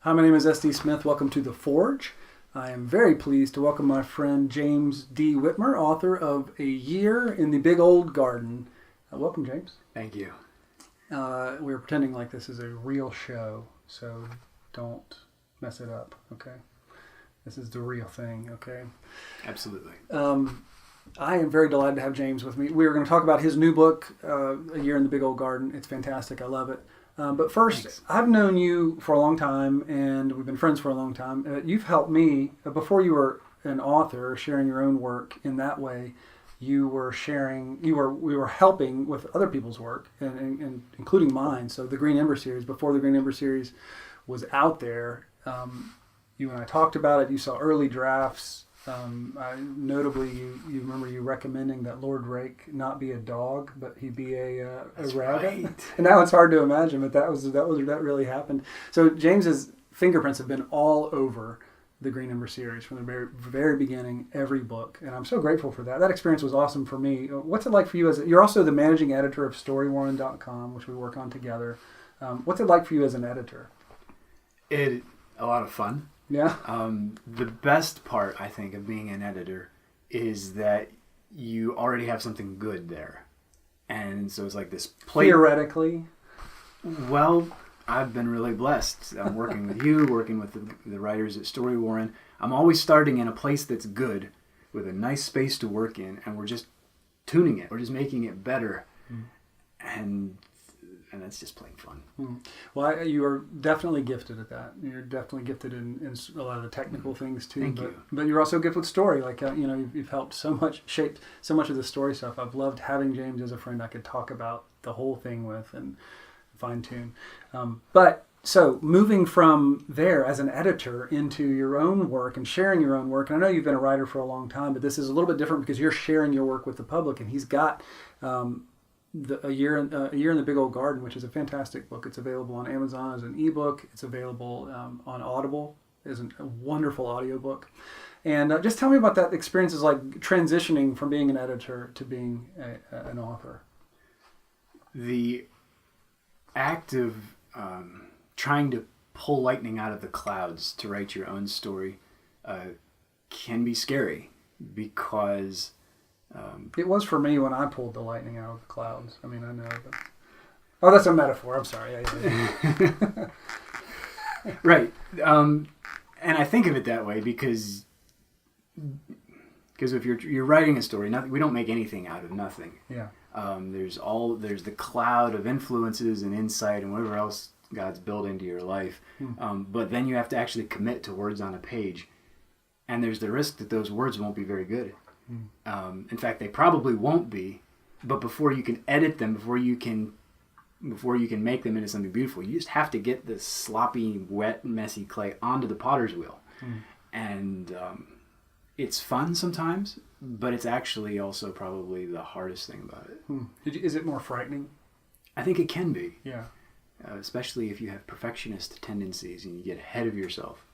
Hi, my name is S.D. Smith. Welcome to The Forge. I am very pleased to welcome my friend James D. Witmer, author of A Year in the Big Old Garden. Welcome, James. Thank you. We're pretending like this is a real show, so don't mess it up, okay? This is the real thing, okay? Absolutely. I am very delighted to have James with me. We are going to talk about his new book, A Year in the Big Old Garden. It's fantastic. I love it. But first, Thanks. I've known you for a long time, and we've been friends for a long time. You've helped me, before you were an author, sharing your own work in that way, we were helping with other people's work, and including mine. So the Green Ember series, before the Green Ember series was out there, you and I talked about it. You saw early drafts. Notably, you remember you recommending that Lord Rake not be a dog, but he be a rabbit. Right. And now it's hard to imagine, but that really happened. So James's fingerprints have been all over the Green Ember series from the very, very beginning, every book, and I'm so grateful for that. That experience was awesome for me. What's it like for you? You're also the managing editor of StoryWarren.com, which we work on together. What's it like for you as an editor? A lot of fun. Yeah. The best part, I think, of being an editor is that you already have something good there. And so it's like this plate. Theoretically. Well, I've been really blessed. I'm working with you, working with the writers at StoryWarren. I'm always starting in a place that's good with a nice space to work in, and we're just tuning it. We're just making it better. And it's just plain fun. Well, you are definitely gifted at that. You're definitely gifted in a lot of the technical things too. Thank you. But you're also gifted with story. Like you've helped shape so much of the story stuff. I've loved having James as a friend I could talk about the whole thing with and fine tune. So moving from there as an editor into your own work and sharing your own work. And I know you've been a writer for a long time, but this is a little bit different because you're sharing your work with the public. And he's got A Year in the Big Old Garden, which is a fantastic book. It's available on Amazon as an ebook. It's available on Audible as a wonderful audiobook. And just tell me about that experience, is like transitioning from being an editor to being an author. The act of trying to pull lightning out of the clouds to write your own story can be scary because... It was for me when I pulled the lightning out of the clouds. I mean, I know. But... Oh, that's a metaphor. I'm sorry. Yeah. Right. And I think of it that way because if you're writing a story, we don't make anything out of nothing. Yeah. There's the cloud of influences and insight and whatever else God's built into your life. But then you have to actually commit to words on a page, and there's the risk that those words won't be very good. In fact, they probably won't be. But before you can edit them, before you can make them into something beautiful, you just have to get this sloppy, wet, messy clay onto the potter's wheel. And it's fun sometimes, but it's actually also probably the hardest thing about it. Is it more frightening? I think it can be. Yeah. Especially if you have perfectionist tendencies and you get ahead of yourself.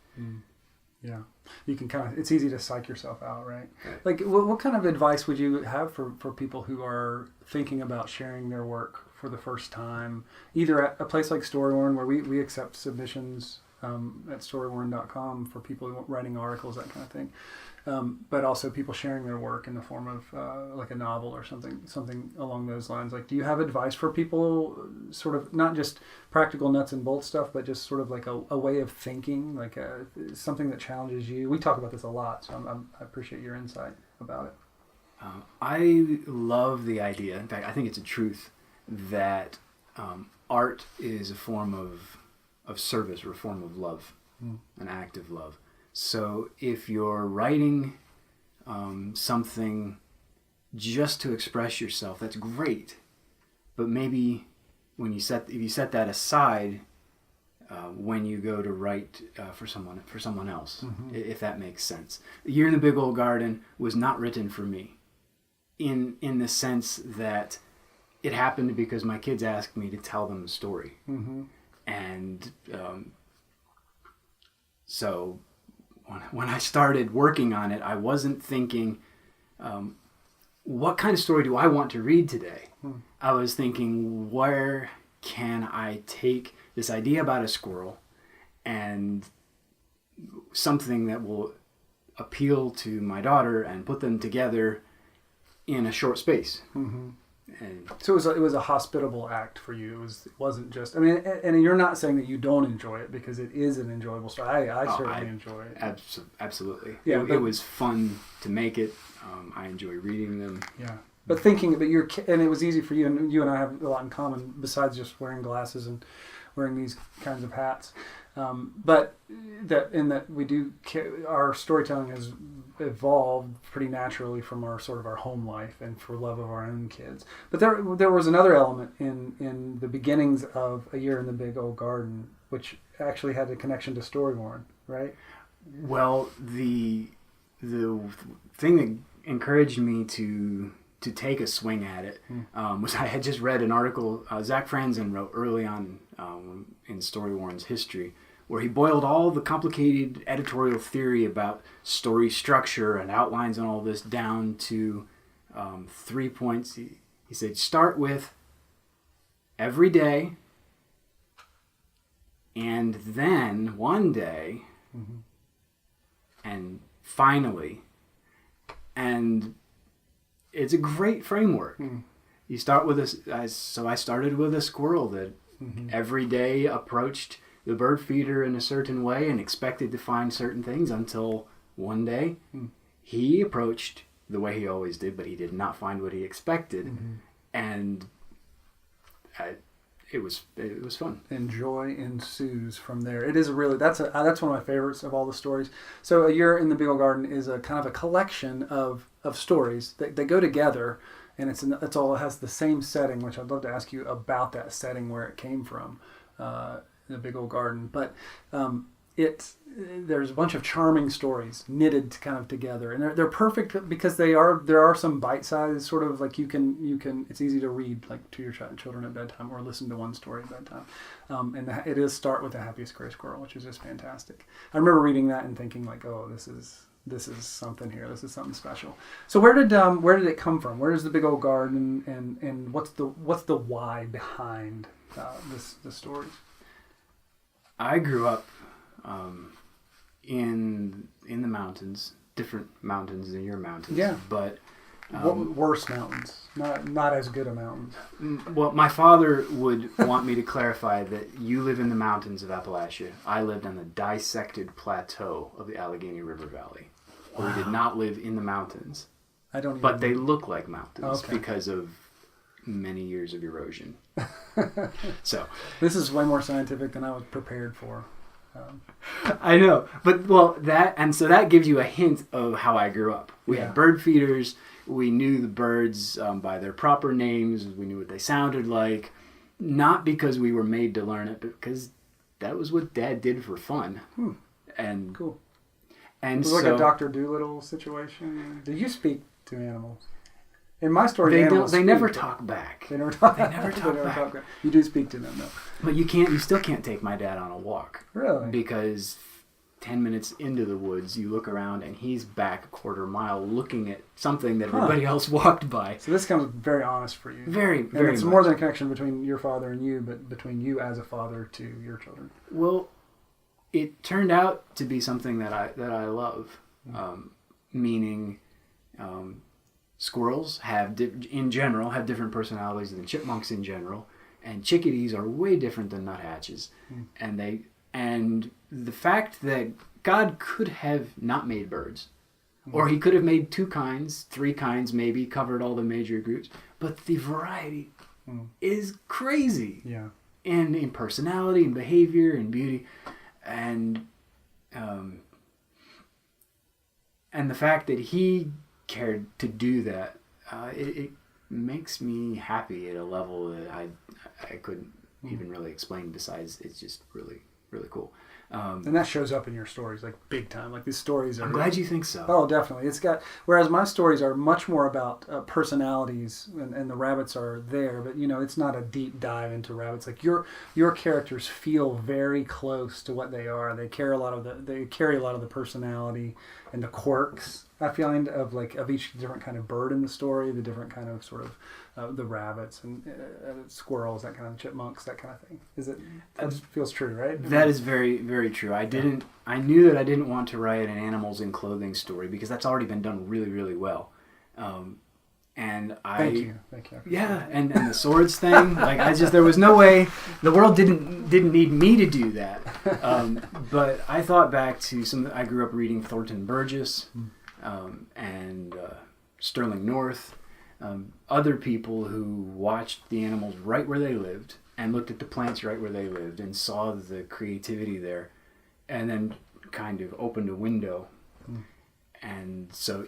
Yeah, you can it's easy to psych yourself out, right? Like, what kind of advice would you have for people who are thinking about sharing their work for the first time, either at a place like StoryWarren, where we accept submissions at StoryWarren.com for people writing articles, that kind of thing, but also people sharing their work in the form of like a novel or something along those lines. Like, do you have advice for people, sort of not just practical nuts and bolts stuff, but just sort of like a way of thinking, like something that challenges you? We talk about this a lot, so I appreciate your insight about it. I love the idea. In fact, I think it's a truth that art is a form of service or a form of love, an act of love. So if you're writing something just to express yourself, that's great. But maybe if you set that aside when you go to write for someone else, if that makes sense. A Year in the Big Old Garden was not written for me, in the sense that it happened because my kids asked me to tell them a story, and so. When I started working on it, I wasn't thinking, what kind of story do I want to read today? I was thinking, where can I take this idea about a squirrel and something that will appeal to my daughter and put them together in a short space. Mm-hmm. And so it was a hospitable act for you. It wasn't just. I mean, and you're not saying that you don't enjoy it, because it is an enjoyable story. I certainly enjoy it. Absolutely. Yeah, it was fun to make it. I enjoy reading them. Yeah, but and it was easy for you, and you and I have a lot in common besides just wearing glasses and wearing these kinds of hats. But that we do, our storytelling has evolved pretty naturally from our home life and for love of our own kids. But there was another element in the beginnings of A Year in the Big Old Garden, which actually had a connection to Storyborn, right? Well, the thing that encouraged me to take a swing at it was I had just read an article Zach Franzen wrote early on in Storyborn's history, where he boiled all the complicated editorial theory about story structure and outlines and all this down to 3 points. He said, start with every day, and then one day, and finally. And it's a great framework. You start with so I started with a squirrel that every day approached the bird feeder in a certain way and expected to find certain things, until one day he approached the way he always did, but he did not find what he expected. And it was fun. And joy ensues from there. It is that's one of my favorites of all the stories. So A Year in the Big Old Garden is a kind of a collection of stories that go together, and it's all has the same setting, which I'd love to ask you about that setting, where it came from, the Big Old Garden. But there's a bunch of charming stories knitted kind of together, and they're perfect because there are some bite-sized sort of, like you can it's easy to read like to your children at bedtime, or listen to one story at bedtime, and it is Start with the Happiest Gray Squirrel, which is just fantastic. I remember reading that and thinking like, oh, this is something here. This is something special. So where did it come from? Where is the Big Old Garden, and what's the why behind the story? I grew up in the mountains, different mountains than your mountains. Yeah. But worse mountains, not as good a mountains. Well, my father would want me to clarify that you live in the mountains of Appalachia. I lived on the dissected plateau of the Allegheny River Valley. Wow. We did not live in the mountains. But they look like mountains because of many years of erosion. So this is way more scientific than I was prepared for. I know, but that gives you a hint of how I grew up. We had bird feeders. We knew the birds by their proper names. We knew what they sounded like, not because we were made to learn it, but because that was what Dad did for fun. And cool. And it was like a Dr. Dolittle situation. Do you speak to animals? In my story, they never talk back. They never talk back. You do speak to them, though. But you still can't take my dad on a walk. Really? Because 10 minutes into the woods, you look around and he's back a quarter mile looking at something that everybody else walked by. So this comes very honest for you. Very, very and it's more than a connection between your father and you, but between you as a father to your children. Well, it turned out to be something that I love, meaning... squirrels in general have different personalities than chipmunks in general, and chickadees are way different than nuthatches. And the fact that God could have not made birds, or he could have made 2 kinds, 3 kinds maybe, covered all the major groups, but the variety is crazy. Yeah. And in personality and behavior and beauty, and the fact that he cared to do that, it makes me happy at a level that I couldn't even really explain. Besides, it's just really, really cool. And that shows up in your stories like big time. Like these stories are... I'm glad you think so. Oh, definitely. Whereas my stories are much more about personalities, and the rabbits are there, but it's not a deep dive into rabbits. Like your characters feel very close to what they are. They carry a lot of the personality and the quirks I find of each different kind of bird in the story, the different kind of sort of the rabbits and squirrels, that kind of chipmunks, that kind of thing. That feels true, right? That is very, very true. I knew that I didn't want to write an animals in clothing story because that's already been done really, really well. Thank you. Yeah, and the swords thing, there was no way, the world didn't need me to do that. But I thought back to I grew up reading Thornton Burgess, and Sterling North, other people who watched the animals right where they lived and looked at the plants right where they lived and saw the creativity there, and then kind of opened a window. And so,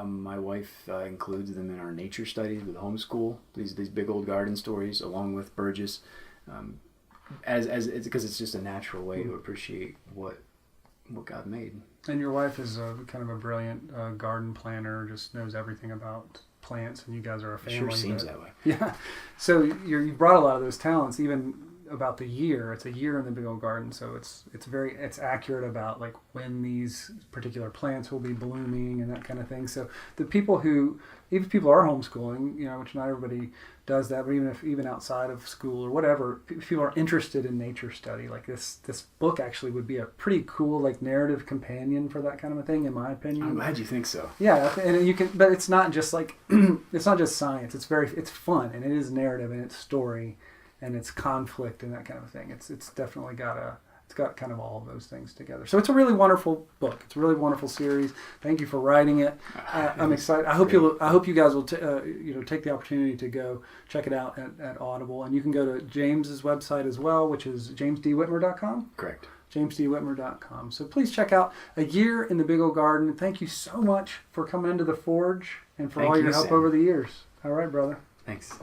my wife includes them in our nature studies with homeschool, these big old garden stories, along with Burgess, because it's just a natural way to appreciate what God made. And your wife is kind of a brilliant garden planner, just knows everything about plants, and you guys are a family. Sure seems that way. Yeah. So you brought a lot of those talents, even about the year. It's a year in the big old garden, so it's accurate about when these particular plants will be blooming and that kind of thing. So the people even people are homeschooling, which not everybody does that, but even outside of school or whatever, people are interested in nature study. This book actually would be a pretty cool narrative companion for that kind of a thing, in my opinion. I'm glad you think so. Yeah, and you can, but it's not just it's not just science. It's fun, and it is narrative, and it's story, and it's conflict and that kind of thing. It's definitely got kind of all of those things together. So it's a really wonderful book. It's a really wonderful series. Thank you for writing it. I'm excited. I hope you guys will take the opportunity to go check it out at Audible, and you can go to James's website as well, which is jamesdwhitmer.com. Correct. jamesdwhitmer.com. So please check out A Year in the Big Old Garden. Thank you so much for coming into the Forge and for all your help over the years. All right, brother. Thanks.